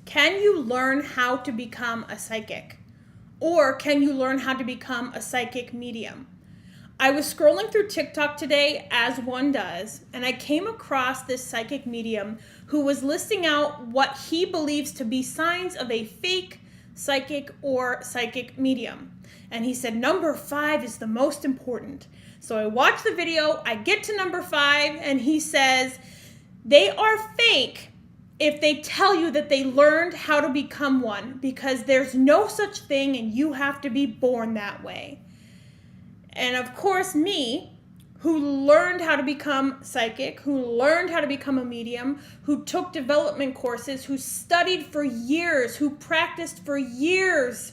Can you learn how to become a psychic? Or can you learn how to become a psychic medium? I was scrolling through TikTok today, as one does, and I came across this psychic medium who was listing out what he believes to be signs of a fake psychic or psychic medium. And he said number 5 is the most important. So I watched the video, I get to number 5, and he says, they are fake if they tell you that they learned how to become one, because there's no such thing and you have to be born that way. And of course, me, who learned how to become psychic, who learned how to become a medium, who took development courses, who studied for years, who practiced for years,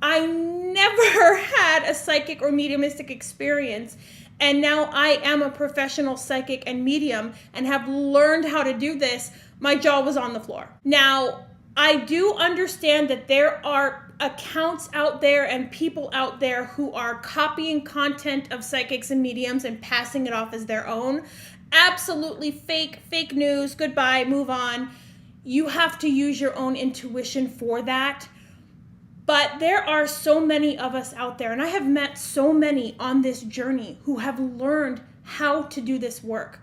I never had a psychic or mediumistic experience. And now I am a professional psychic and medium and have learned how to do this. My jaw was on the floor. Now, I do understand that there are accounts out there and people out there who are copying content of psychics and mediums and passing it off as their own. Absolutely fake news, goodbye, move on. You have to use your own intuition for that. But there are so many of us out there, and I have met so many on this journey who have learned how to do this work.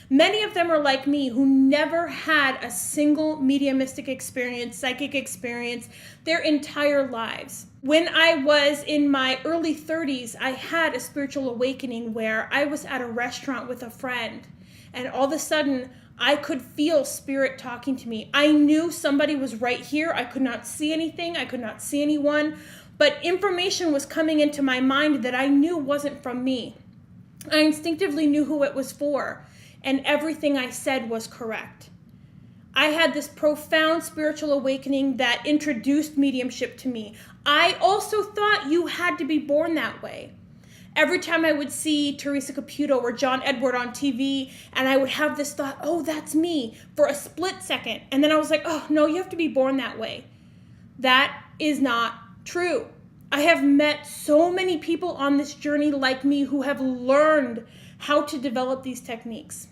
Many of them are like me, who never had a single mediumistic experience, psychic experience, their entire lives. When I was in my early 30s, I had a spiritual awakening where I was at a restaurant with a friend, and all of a sudden, I could feel spirit talking to me. I knew somebody was right here. I could not see anything. I could not see anyone, but information was coming into my mind that I knew wasn't from me. I instinctively knew who it was for. And everything I said was correct. I had this profound spiritual awakening that introduced mediumship to me. I also thought you had to be born that way. Every time I would see Teresa Caputo or John Edward on TV, and I would have this thought, oh, that's me, for a split second. And then I was like, oh, no, you have to be born that way. That is not true. I have met so many people on this journey like me who have learned how to develop these techniques.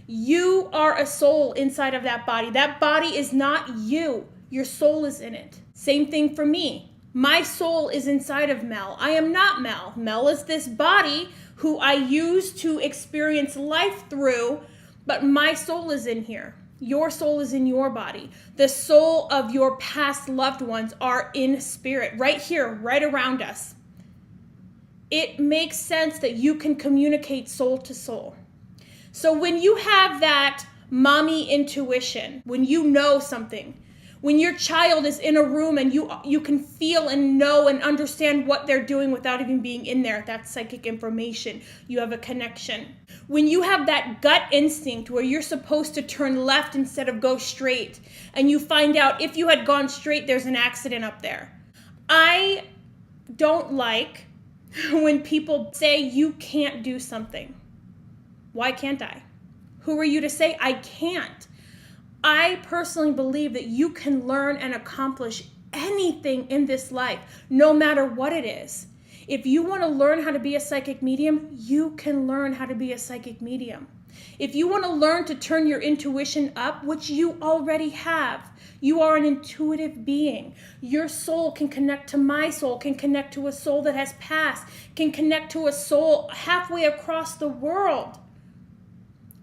You are a soul inside of that body. That body is not you. Your soul is in it. Same thing for me. My soul is inside of Mel. I am not Mel. Mel is this body who I use to experience life through, but my soul is in here. Your soul is in your body. The soul of your past loved ones are in spirit, right here, right around us. It makes sense that you can communicate soul to soul. So when you have that mommy intuition, when you know something, when your child is in a room and you can feel and know and understand what they're doing without even being in there, that's psychic information. You have a connection. When you have that gut instinct where you're supposed to turn left instead of go straight, and you find out if you had gone straight, there's an accident up there. I don't like when people say you can't do something. Why can't I? Who are you to say I can't? I personally believe that you can learn and accomplish anything in this life, no matter what it is. If you want to learn how to be a psychic medium, you can learn how to be a psychic medium. If you want to learn to turn your intuition up, which you already have, you are an intuitive being. Your soul can connect to my soul, can connect to a soul that has passed, can connect to a soul halfway across the world.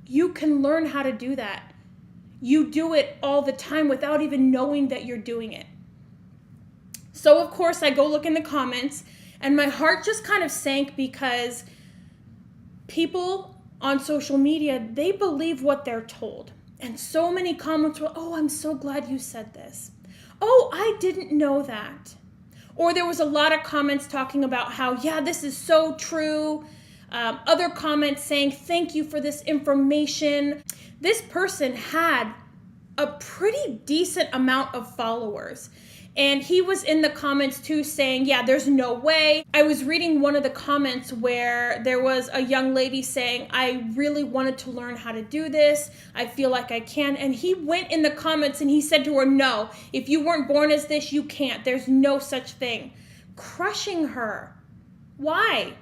You can learn how to do that. You do it all the time without even knowing that you're doing it. So of course I go look in the comments and my heart just kind of sank because people on social media, they believe what they're told. And so many comments were, oh, I'm so glad you said this. Oh, I didn't know that. Or there was a lot of comments talking about how, yeah, this is so true. Other comments saying, thank you for this information. This person had a pretty decent amount of followers. And he was in the comments too saying, yeah, there's no way. I was reading one of the comments where there was a young lady saying, I really wanted to learn how to do this. I feel like I can. And he went in the comments and he said to her, no, if you weren't born as this, you can't. There's no such thing. Crushing her. Why?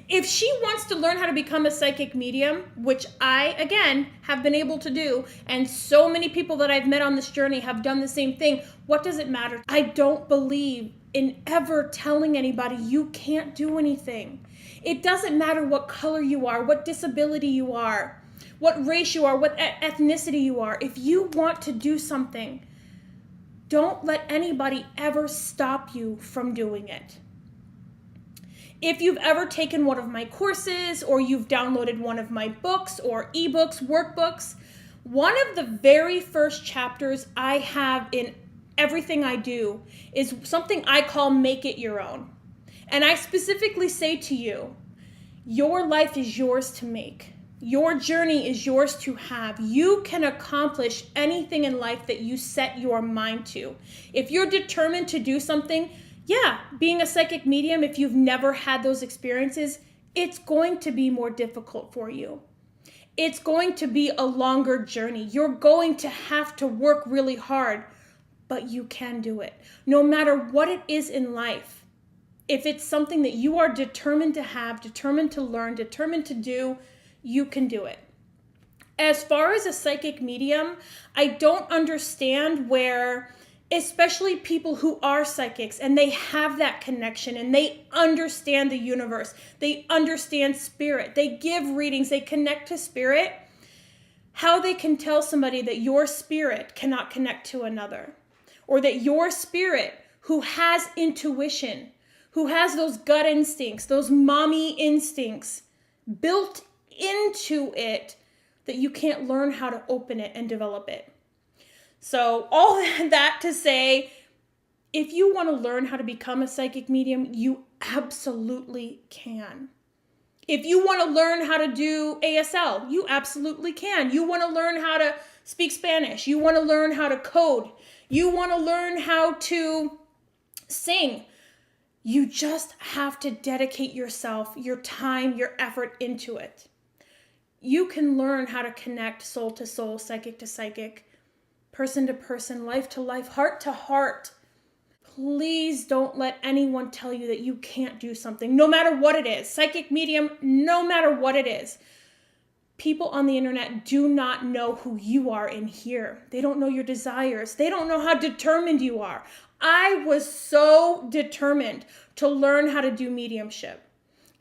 If she wants to learn how to become a psychic medium, which I, again, have been able to do, and so many people that I've met on this journey have done the same thing, what does it matter? I don't believe in ever telling anybody you can't do anything. It doesn't matter what color you are, what disability you are, what race you are, what ethnicity you are. If you want to do something, don't let anybody ever stop you from doing it. If you've ever taken one of my courses or you've downloaded one of my books or ebooks, workbooks, one of the very first chapters I have in everything I do is something I call Make It Your Own. And I specifically say to you, your life is yours to make. Your journey is yours to have. You can accomplish anything in life that you set your mind to. If you're determined to do something, yeah, being a psychic medium, if you've never had those experiences, it's going to be more difficult for you. It's going to be a longer journey. You're going to have to work really hard, but you can do it. No matter what it is in life, if it's something that you are determined to have, determined to learn, determined to do, you can do it. As far as a psychic medium, I don't understand where, especially people who are psychics and they have that connection and they understand the universe, they understand spirit, they give readings, they connect to spirit, how they can tell somebody that your spirit cannot connect to another, or that your spirit who has intuition, who has those gut instincts, those mommy instincts built into it, that you can't learn how to open it and develop it. So all that to say, if you want to learn how to become a psychic medium, you absolutely can. If you want to learn how to do ASL, you absolutely can. You want to learn how to speak Spanish. You want to learn how to code. You want to learn how to sing. You just have to dedicate yourself, your time, your effort into it. You can learn how to connect soul to soul, psychic to psychic, person to person, life to life, heart to heart. Please don't let anyone tell you that you can't do something, no matter what it is. Psychic medium, no matter what it is. People on the internet do not know who you are in here. They don't know your desires. They don't know how determined you are. I was so determined to learn how to do mediumship,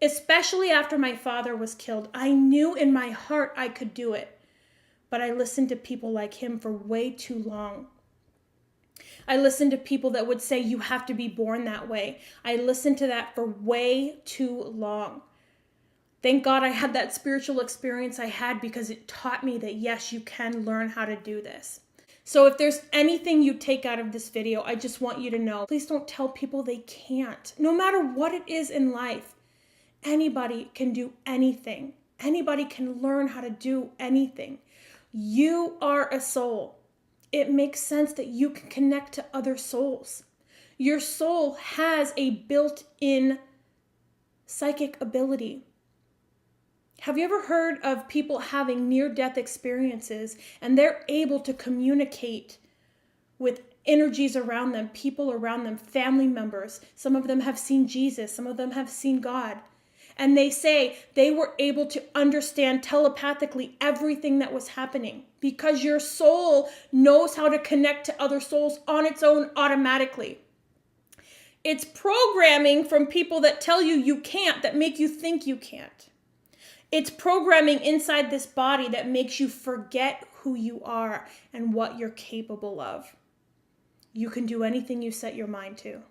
especially after my father was killed. I knew in my heart I could do it. But I listened to people like him for way too long. I listened to people that would say you have to be born that way. I listened to that for way too long. Thank God I had that spiritual experience I had, because it taught me that yes, you can learn how to do this. So if there's anything you take out of this video, I just want you to know, please don't tell people they can't. No matter what it is in life, anybody can do anything. Anybody can learn how to do anything. You are a soul. It makes sense that you can connect to other souls. Your soul has a built-in psychic ability. Have you ever heard of people having near-death experiences and they're able to communicate with energies around them, people around them, family members? Some of them have seen Jesus. Some of them have seen God. And they say they were able to understand telepathically everything that was happening because your soul knows how to connect to other souls on its own automatically. It's programming from people that tell you you can't, that make you think you can't. It's programming inside this body that makes you forget who you are and what you're capable of. You can do anything you set your mind to.